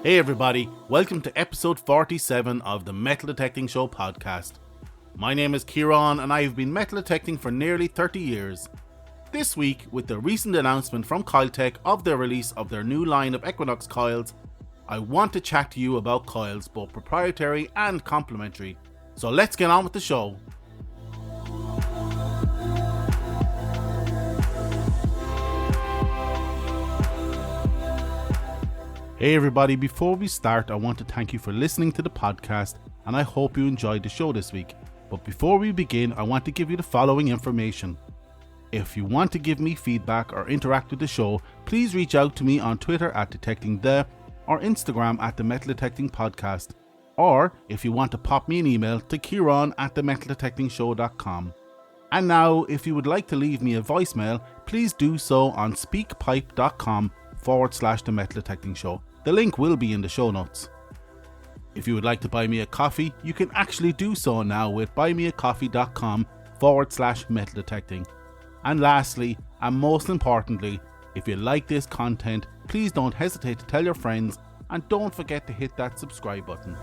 Hey everybody, welcome to episode 47 of the Metal Detecting Show podcast. My name is Kieran and I have been metal detecting for nearly 30 years. This week, with the recent announcement from Coiltek of the release of their new line of Equinox coils, I want to chat to you about coils, both proprietary and complementary. So let's get on with the show. Hey everybody, before we start, I want to thank you for listening to the podcast and I hope you enjoyed the show this week. But before we begin, I want to give you the following information. If you want to give me feedback or interact with the show, please reach out to me on Twitter at DetectingThe or Instagram at The Metal Detecting Podcast. Or if you want to pop me an email to kieran@themetaldetectingshow.com. And now, if you would like to leave me a voicemail, please do so on speakpipe.com/The Metal Detecting Show. The link will be in the show notes. If you would like to buy me a coffee, you can actually do so now with buymeacoffee.com/metal detecting. And lastly, and most importantly, if you like this content, please don't hesitate to tell your friends and don't forget to hit that subscribe button.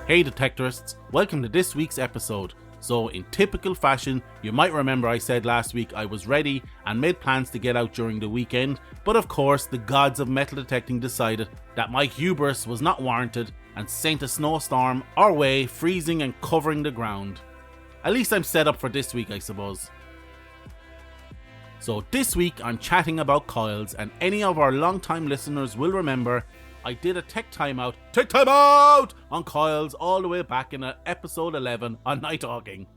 Hey Detectorists, welcome to this week's episode. So in typical fashion, you might remember I said last week I was ready and made plans to get out during the weekend, but of course the gods of metal detecting decided that my hubris was not warranted and sent a snowstorm our way, freezing and covering the ground. At least I'm set up for this week, I suppose. So this week I'm chatting about coils, and any of our long-time listeners will remember I did a tech timeout on coils all the way back in episode 11 on Night Hawking.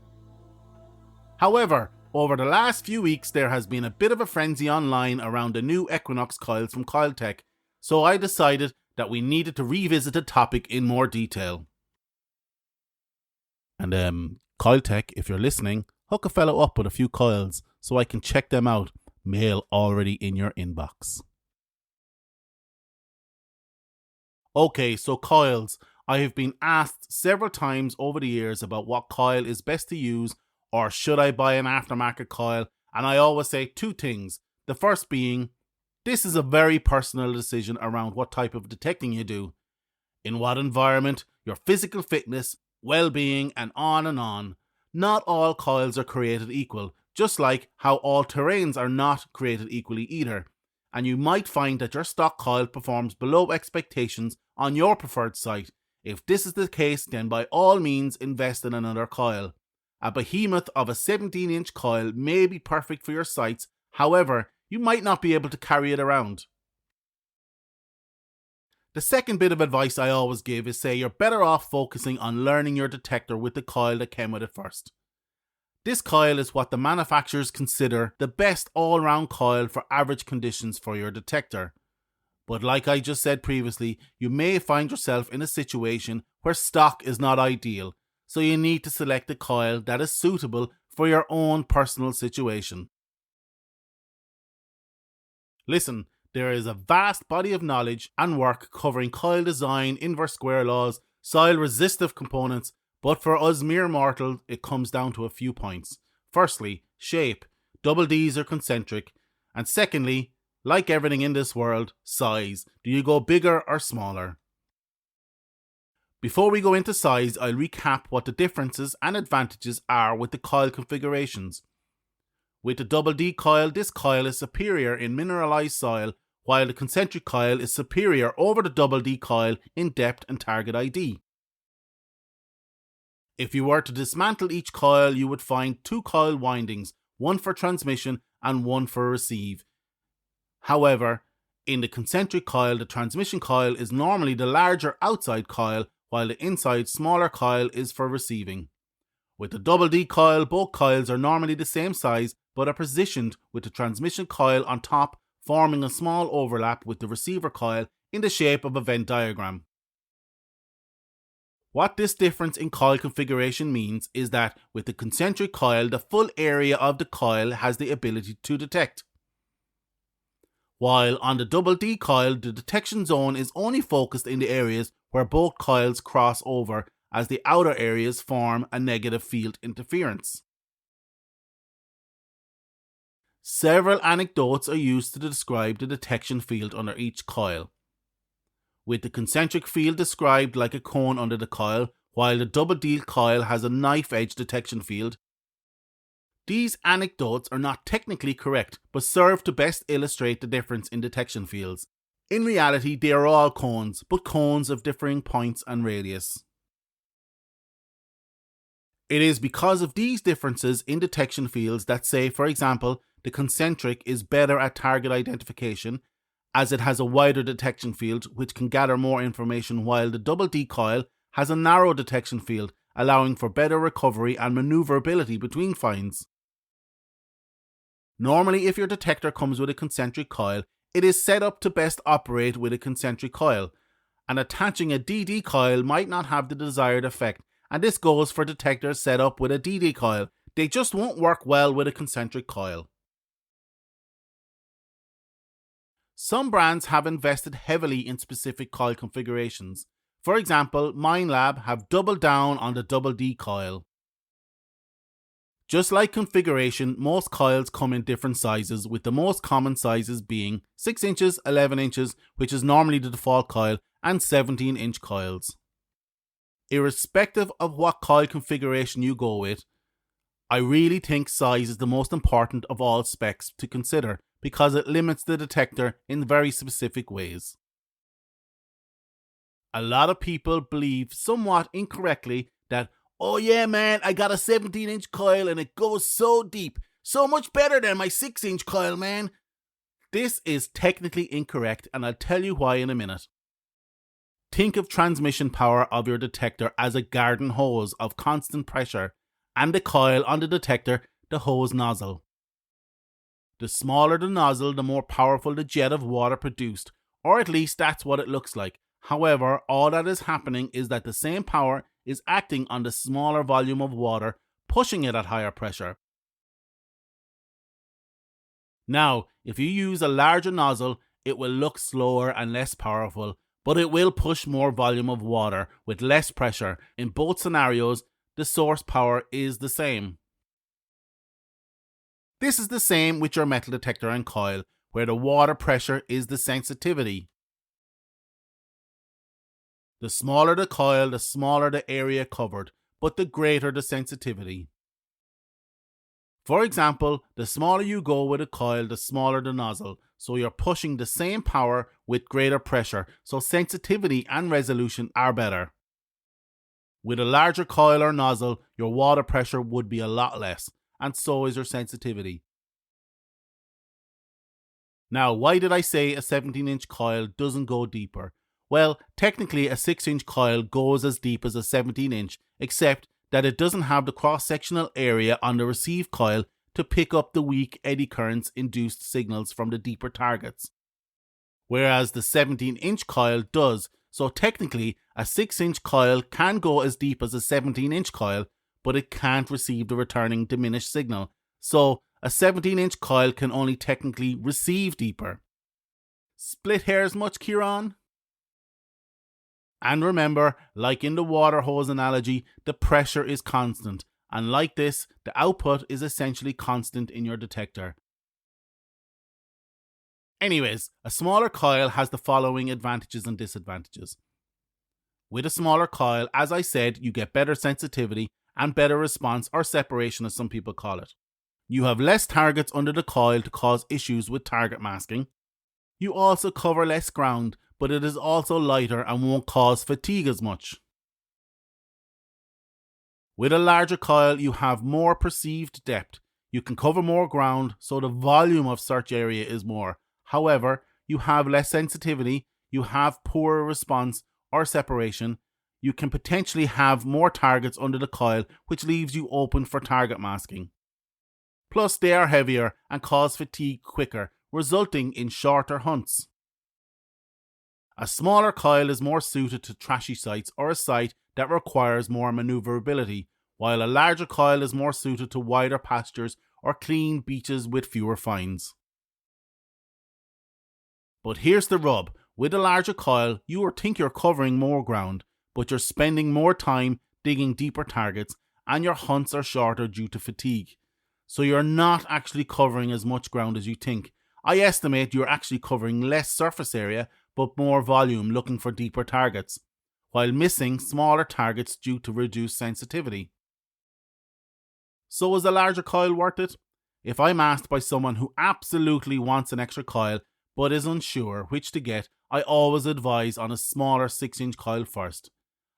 However, over the last few weeks there has been a bit of a frenzy online around the new Equinox coils from Coiltek, so I decided that we needed to revisit the topic in more detail. And Coiltek, if you're listening, hook a fellow up with a few coils so I can check them out. Mail already in your inbox. Okay, so coils. I have been asked several times over the years about what coil is best to use, or should I buy an aftermarket coil, and I always say two things. The first being, this is a very personal decision around what type of detecting you do, in what environment, your physical fitness, well-being, and on and on. Not all coils are created equal, just like how all terrains are not created equally either. And you might find that your stock coil performs below expectations on your preferred site. If this is the case, then by all means invest in another coil. A behemoth of a 17-inch coil may be perfect for your sites, however, you might not be able to carry it around. The second bit of advice I always give is say you're better off focusing on learning your detector with the coil that came with it first. This coil is what the manufacturers consider the best all-round coil for average conditions for your detector. But like I just said previously, you may find yourself in a situation where stock is not ideal, so you need to select a coil that is suitable for your own personal situation. Listen, there is a vast body of knowledge and work covering coil design, inverse square laws, soil resistive components, but for us mere mortals, it comes down to a few points. Firstly, shape. Double Ds are concentric. And secondly, like everything in this world, size. Do you go bigger or smaller? Before we go into size, I'll recap what the differences and advantages are with the coil configurations. With the Double D coil, this coil is superior in mineralized soil, while the concentric coil is superior over the Double D coil in depth and target ID. If you were to dismantle each coil, you would find two coil windings, one for transmission and one for receive. However, in the concentric coil, the transmission coil is normally the larger outside coil, while the inside smaller coil is for receiving. With the Double D coil, both coils are normally the same size, but are positioned with the transmission coil on top, forming a small overlap with the receiver coil in the shape of a Venn diagram. What this difference in coil configuration means is that with the concentric coil, the full area of the coil has the ability to detect. While on the Double D coil, the detection zone is only focused in the areas where both coils cross over, as the outer areas form a negative field interference. Several anecdotes are used to describe the detection field under each coil, with the concentric field described like a cone under the coil, while the double deal coil has a knife edge detection field. These anecdotes are not technically correct, but serve to best illustrate the difference in detection fields. In reality, they are all cones, but cones of differing points and radius. It is because of these differences in detection fields that, say, for example, the concentric is better at target identification, as it has a wider detection field which can gather more information, while the double D coil has a narrow detection field, allowing for better recovery and maneuverability between finds. Normally, if your detector comes with a concentric coil, it is set up to best operate with a concentric coil, and attaching a DD coil might not have the desired effect, and this goes for detectors set up with a DD coil. They just won't work well with a concentric coil. Some brands have invested heavily in specific coil configurations. For example, Minelab have doubled down on the double D coil. Just like configuration, most coils come in different sizes, with the most common sizes being 6 inches, 11 inches, which is normally the default coil, and 17-inch coils. Irrespective of what coil configuration you go with, I really think size is the most important of all specs to consider, because it limits the detector in very specific ways. A lot of people believe, somewhat incorrectly, that, oh yeah man, I got a 17-inch coil and it goes so deep, so much better than my 6-inch coil, man. This is technically incorrect, and I'll tell you why in a minute. Think of transmission power of your detector as a garden hose of constant pressure, and the coil on the detector the hose nozzle. The smaller the nozzle, the more powerful the jet of water produced, or at least that's what it looks like. However, all that is happening is that the same power is acting on the smaller volume of water, pushing it at higher pressure. Now, if you use a larger nozzle, it will look slower and less powerful, but it will push more volume of water with less pressure. In both scenarios, the source power is the same. This is the same with your metal detector and coil, where the water pressure is the sensitivity. The smaller the coil, the smaller the area covered, but the greater the sensitivity. For example, the smaller you go with a coil, the smaller the nozzle, so you're pushing the same power with greater pressure, so sensitivity and resolution are better. With a larger coil or nozzle, your water pressure would be a lot less, and so is your sensitivity. Now, why did I say a 17-inch coil doesn't go deeper? Well, technically a 6-inch coil goes as deep as a 17-inch, except that it doesn't have the cross-sectional area on the receive coil to pick up the weak eddy currents induced signals from the deeper targets. Whereas the 17-inch coil does, so technically a 6-inch coil can go as deep as a 17-inch coil, but it can't receive the returning diminished signal, so a 17-inch coil can only technically receive deeper. Split hairs much, Kieran? And remember, like in the water hose analogy, the pressure is constant, and like this, the output is essentially constant in your detector. Anyways, a smaller coil has the following advantages and disadvantages. With a smaller coil, as I said, you get better sensitivity and better response, or separation as some people call it. You have less targets under the coil to cause issues with target masking. You also cover less ground, but it is also lighter and won't cause fatigue as much. With a larger coil, you have more perceived depth. You can cover more ground, so the volume of search area is more. However, you have less sensitivity, you have poorer response or separation. You can potentially have more targets under the coil, which leaves you open for target masking. Plus, they are heavier and cause fatigue quicker, resulting in shorter hunts. A smaller coil is more suited to trashy sites or a site that requires more maneuverability, while a larger coil is more suited to wider pastures or clean beaches with fewer finds. But here's the rub. With a larger coil, you will think you're covering more ground, but you're spending more time digging deeper targets, and your hunts are shorter due to fatigue. So you're not actually covering as much ground as you think. I estimate you're actually covering less surface area but more volume looking for deeper targets, while missing smaller targets due to reduced sensitivity. So is a larger coil worth it? If I'm asked by someone who absolutely wants an extra coil but is unsure which to get, I always advise on a smaller 6-inch coil first.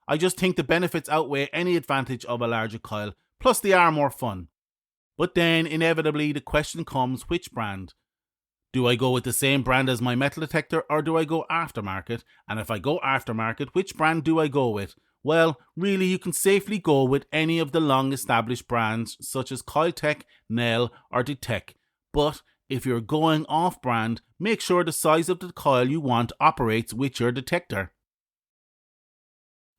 I just think the benefits outweigh any advantage of a larger coil, plus they are more fun. But then inevitably the question comes, which brand? Do I go with the same brand as my metal detector or do I go aftermarket? And if I go aftermarket, which brand do I go with? Well, really you can safely go with any of the long established brands such as Coiltek, Nell or Detect. But if you're going off brand, make sure the size of the coil you want operates with your detector.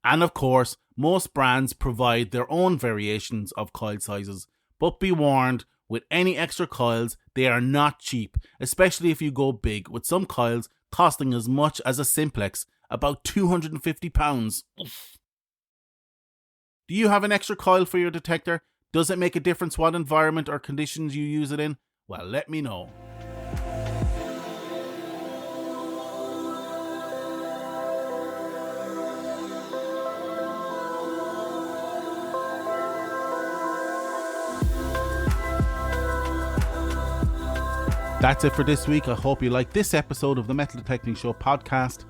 And of course, most brands provide their own variations of coil sizes, but be warned, with any extra coils, they are not cheap, especially if you go big, with some coils costing as much as a simplex, about £250. Oof. Do you have an extra coil for your detector? Does it make a difference what environment or conditions you use it in? Well, let me know. That's it for this week. I hope you liked this episode of the Metal Detecting Show podcast.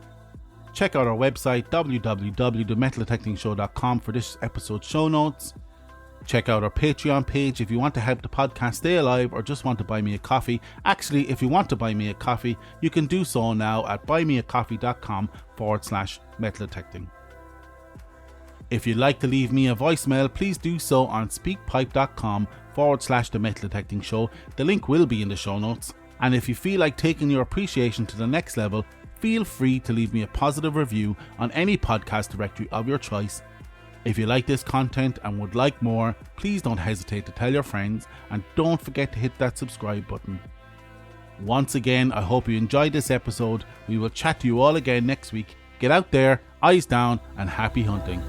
Check out our website www.metaldetectingshow.com for this episode's show notes. Check out our Patreon page if you want to help the podcast stay alive or just want to buy me a coffee. Actually, if you want to buy me a coffee, you can do so now at buymeacoffee.com/metal detecting. If you'd like to leave me a voicemail, please do so on speakpipe.com/the Metal Detecting Show. The link will be in the show notes. And if you feel like taking your appreciation to the next level, feel free to leave me a positive review on any podcast directory of your choice. If you like this content and would like more, please don't hesitate to tell your friends and don't forget to hit that subscribe button. Once again, I hope you enjoyed this episode. We will chat to you all again next week. Get out there, eyes down, and happy hunting.